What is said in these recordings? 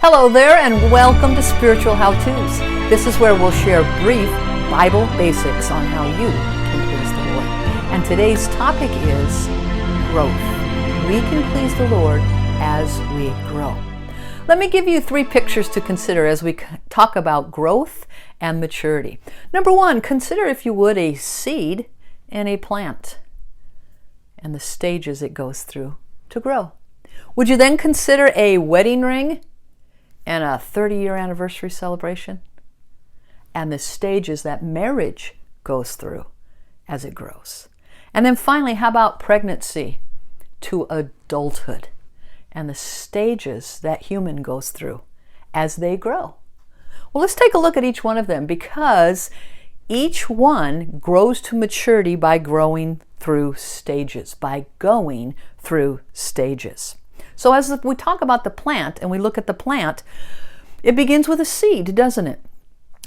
Hello there, and welcome to Spiritual How-Tos. This is where we'll share brief Bible basics on how you can please the Lord. And today's topic is growth. We can please the Lord as we grow. Let me give you 3 pictures to consider as we talk about growth and maturity. Number 1, consider, if you would, a seed and a plant and the stages it goes through to grow. Would you then consider a wedding ring and a 30-year anniversary celebration and the stages that marriage goes through as it grows? And then finally, how about pregnancy to adulthood and the stages that human goes through as they grow? Well, let's take a look at each one of them, because each one grows to maturity by growing through stages, by going through stages. So as we talk about the plant and we look at the plant, it begins with a seed, doesn't it?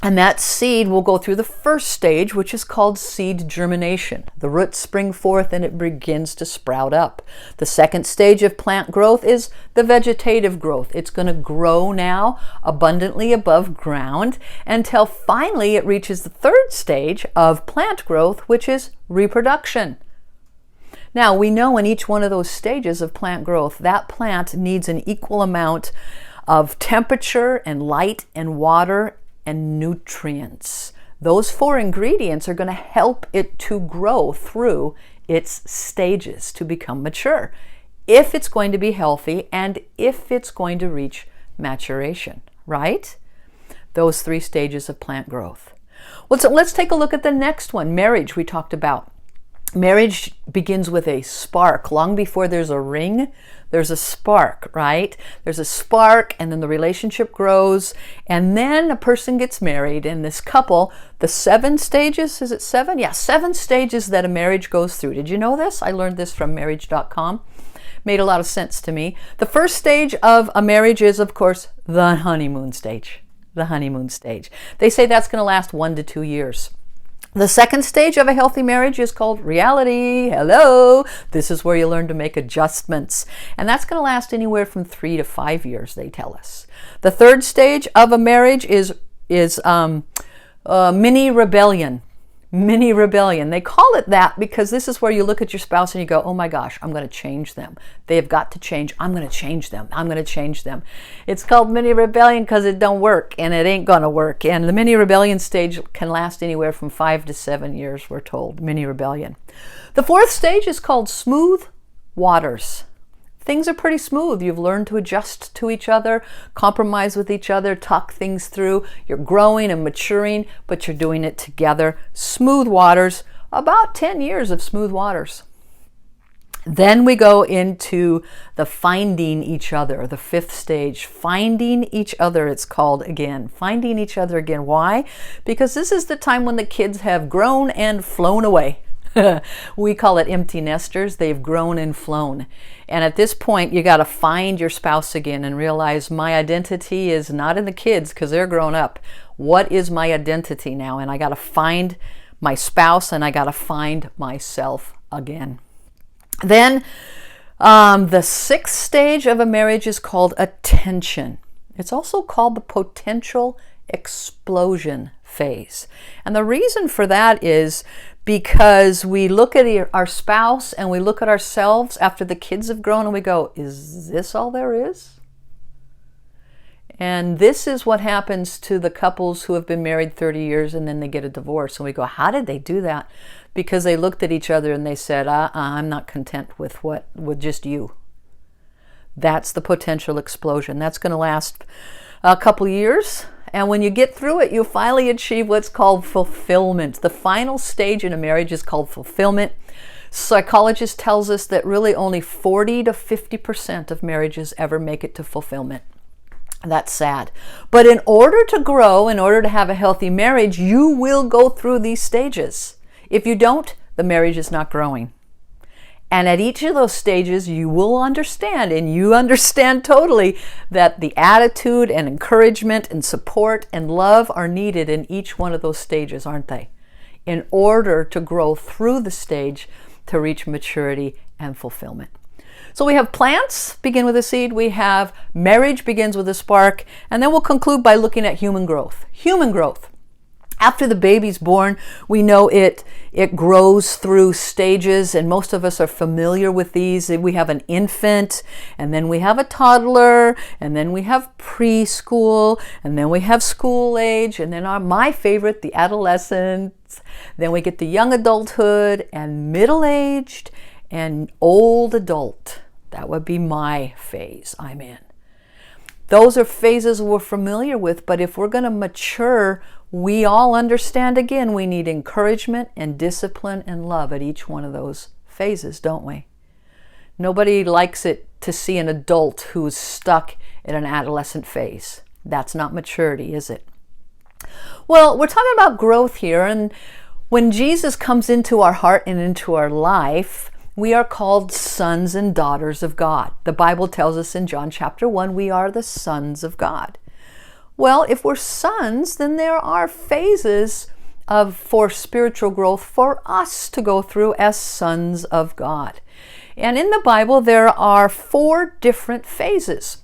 And that seed will go through the first stage, which is called seed germination. The roots spring forth and it begins to sprout up. The second stage of plant growth is the vegetative growth. It's going to grow now abundantly above ground until finally it reaches the third stage of plant growth, which is reproduction. Now, we know in each one of those stages of plant growth, that plant needs an equal amount of temperature and light and water and nutrients. Those 4 ingredients are going to help it to grow through its stages to become mature, if it's going to be healthy and if it's going to reach maturation, right? Those 3 stages of plant growth. Well, so let's take a look at the next one, marriage, we talked about. Marriage begins with a spark. Long before there's a ring, there's a spark, right? There's a spark, and then the relationship grows, and then a person gets married, and this couple, the 7 stages, is it 7? Yeah, 7 stages that a marriage goes through. Did you know this? I learned this from marriage.com. Made a lot of sense to me. The first stage of a marriage is, of course, the honeymoon stage. The honeymoon stage. They say that's going to last 1 to 2 years. The second stage of a healthy marriage is called reality. Hello! This is where you learn to make adjustments. And that's going to last anywhere from 3 to 5 years, they tell us. The third stage of a marriage is mini rebellion. Mini rebellion. They call it that because this is where you look at your spouse and you go, oh my gosh, I'm going to change them. They have got to change. I'm going to change them. I'm going to change them. It's called mini rebellion because it don't work and it ain't going to work. And the mini rebellion stage can last anywhere from 5 to 7 years, we're told. Mini rebellion. The 4th stage is called smooth waters. Things are pretty smooth. You've learned to adjust to each other, compromise with each other, talk things through. You're growing and maturing, but you're doing it together. Smooth waters, about 10 years of smooth waters. Then we go into the finding each other, the 5th stage. Finding each other, it's called again. Finding each other again. Why? Because this is the time when the kids have grown and flown away. We call it empty nesters. They've grown and flown. And at this point, you got to find your spouse again and realize my identity is not in the kids because they're grown up. What is my identity now? And I got to find my spouse and I got to find myself again. Then the 6th stage of a marriage is called attention. It's also called the potential explosion phase. And the reason for that is because we look at our spouse and we look at ourselves after the kids have grown and we go, is this all there is? And this is what happens to the couples who have been married 30 years and then they get a divorce. And we go, how did they do that? Because they looked at each other and they said, I'm not content with just you. That's the potential explosion. That's going to last a couple years. And when you get through it, you finally achieve what's called fulfillment. The final stage in a marriage is called fulfillment. Psychologists tells us that really only 40 to 50% of marriages ever make it to fulfillment. That's sad. But in order to grow, in order to have a healthy marriage, you will go through these stages. If you don't, the marriage is not growing. And at each of those stages, you will understand, and you understand totally, that the attitude and encouragement and support and love are needed in each one of those stages, aren't they? In order to grow through the stage to reach maturity and fulfillment. So we have plants begin with a seed, we have marriage begins with a spark, and then we'll conclude by looking at human growth. Human growth. After the baby's born, we know it grows through stages, and most of us are familiar with these. We have an infant, and then we have a toddler, and then we have preschool, and then we have school age, and then my favorite, the adolescence. Then we get the young adulthood and middle-aged and old adult. That would be my phase I'm in. Those are phases we're familiar with, but if we're going to mature, we all understand, again, we need encouragement and discipline and love at each one of those phases, don't we? Nobody likes it to see an adult who's stuck in an adolescent phase. That's not maturity, is it? Well, we're talking about growth here, and when Jesus comes into our heart and into our life, we are called sons and daughters of God. The Bible tells us in John chapter 1, we are the sons of God. Well, if we're sons, then there are phases for spiritual growth for us to go through as sons of God. And in the Bible, there are 4 different phases.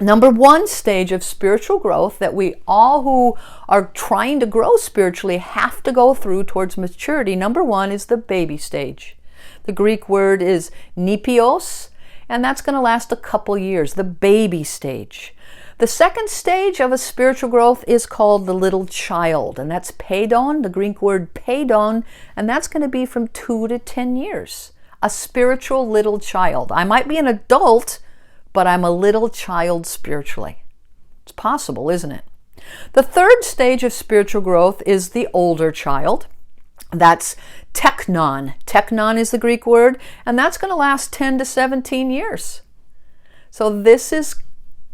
Number 1 stage of spiritual growth that we all who are trying to grow spiritually have to go through towards maturity. Number 1 is the baby stage. The Greek word is nepios, and that's going to last a couple years, the baby stage. The second stage of a spiritual growth is called the little child, and that's paidon, the Greek word paidon, and that's going to be from 2 to 10 years. A spiritual little child. I might be an adult, but I'm a little child spiritually. It's possible, isn't it? The third stage of spiritual growth is the older child. That's teknon. Teknon is the Greek word, and that's going to last 10 to 17 years. So this is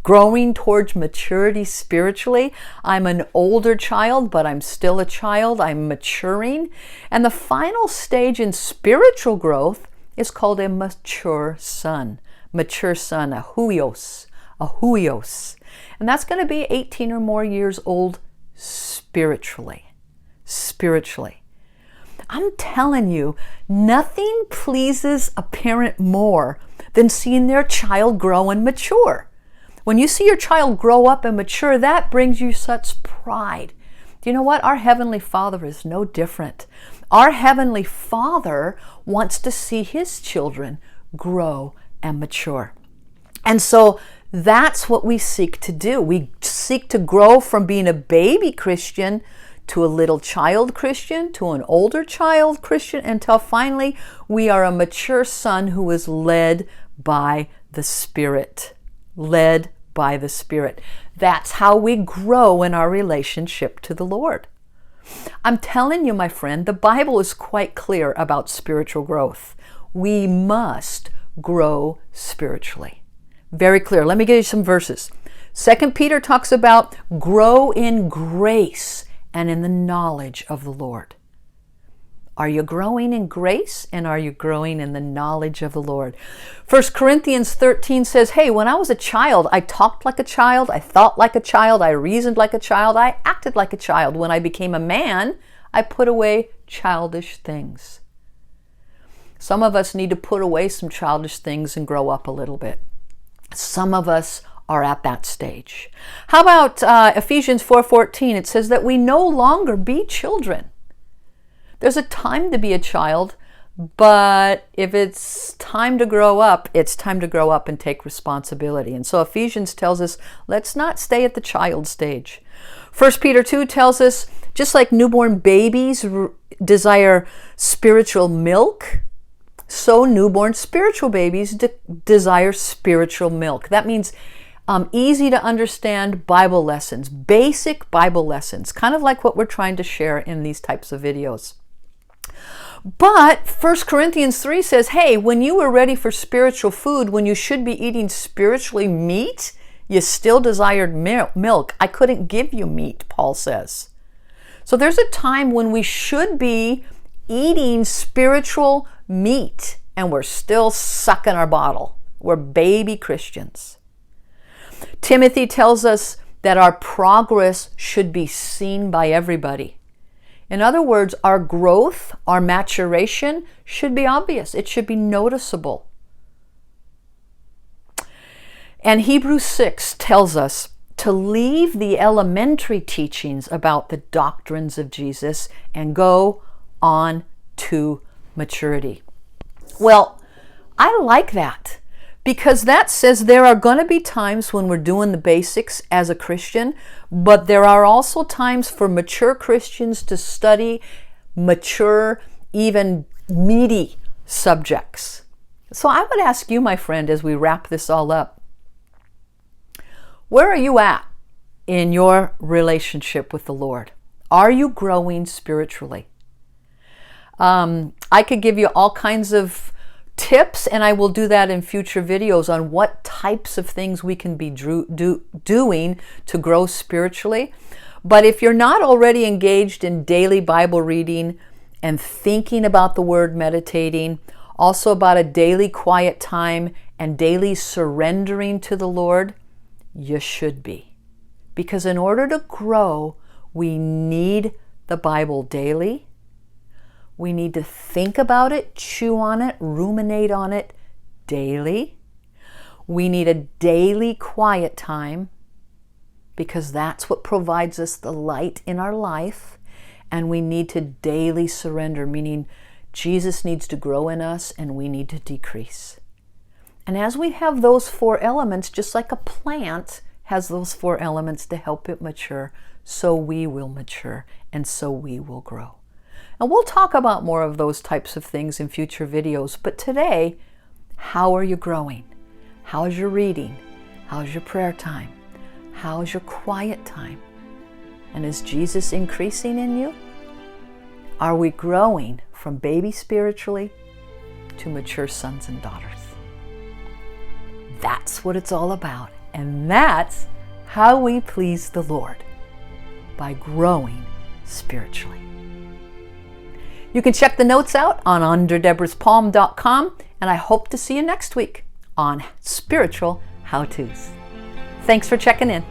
growing towards maturity spiritually. I'm an older child, but I'm still a child. I'm maturing. And the final stage in spiritual growth is called a mature son. Mature son, a huios. And that's going to be 18 or more years old spiritually. I'm telling you, nothing pleases a parent more than seeing their child grow and mature. When you see your child grow up and mature, that brings you such pride. Do you know what? Our Heavenly Father is no different. Our Heavenly Father wants to see His children grow and mature. And so that's what we seek to do. We seek to grow from being a baby Christian to a little child Christian, to an older child Christian, until finally we are a mature son who is led by the Spirit. Led by the Spirit. That's how we grow in our relationship to the Lord. I'm telling you, my friend, the Bible is quite clear about spiritual growth. We must grow spiritually. Very clear. Let me give you some verses. 2 Peter talks about grow in grace and in the knowledge of the Lord. Are you growing in grace, and are you growing in the knowledge of the Lord? 1 Corinthians 13 says, hey, when I was a child, I talked like a child, I thought like a child, I reasoned like a child, I acted like a child. When I became a man, I put away childish things. Some of us need to put away some childish things and grow up a little bit. Some of us are at that stage. How about Ephesians 4:14? It says that we no longer be children. There's a time to be a child, but if it's time to grow up, it's time to grow up and take responsibility. And so Ephesians tells us, let's not stay at the child stage. 1 Peter 2 tells us, just like newborn babies desire spiritual milk, so newborn spiritual babies desire spiritual milk. That means easy to understand Bible lessons, basic Bible lessons, kind of like what we're trying to share in these types of videos. But 1 Corinthians 3 says, hey, when you were ready for spiritual food, when you should be eating spiritually meat, you still desired milk. I couldn't give you meat, Paul says. So there's a time when we should be eating spiritual meat, and we're still sucking our bottle. We're baby Christians. Timothy tells us that our progress should be seen by everybody. In other words, our growth, our maturation should be obvious. It should be noticeable. And Hebrews 6 tells us to leave the elementary teachings about the doctrines of Jesus and go on to maturity. Well, I like that, because that says there are going to be times when we're doing the basics as a Christian, but there are also times for mature Christians to study mature, even meaty subjects. So I would ask you, my friend, as we wrap this all up, where are you at in your relationship with the Lord? Are you growing spiritually? I could give you all kinds of tips, and I will do that in future videos on what types of things we can be doing to grow spiritually. But if you're not already engaged in daily Bible reading and thinking about the Word, meditating, also about a daily quiet time and daily surrendering to the Lord, you should be. Because in order to grow, we need the Bible daily. We need to think about it, chew on it, ruminate on it daily. We need a daily quiet time, because that's what provides us the light in our life. And we need to daily surrender, meaning Jesus needs to grow in us and we need to decrease. And as we have those 4 elements, just like a plant has those 4 elements to help it mature, so we will mature and so we will grow. And we'll talk about more of those types of things in future videos. But today, how are you growing? How's your reading? How's your prayer time? How's your quiet time? And is Jesus increasing in you? Are we growing from baby spiritually to mature sons and daughters? That's what it's all about. And that's how we please the Lord, by growing spiritually. You can check the notes out on underdeborahspalm.com, and I hope to see you next week on Spiritual How-Tos. Thanks for checking in.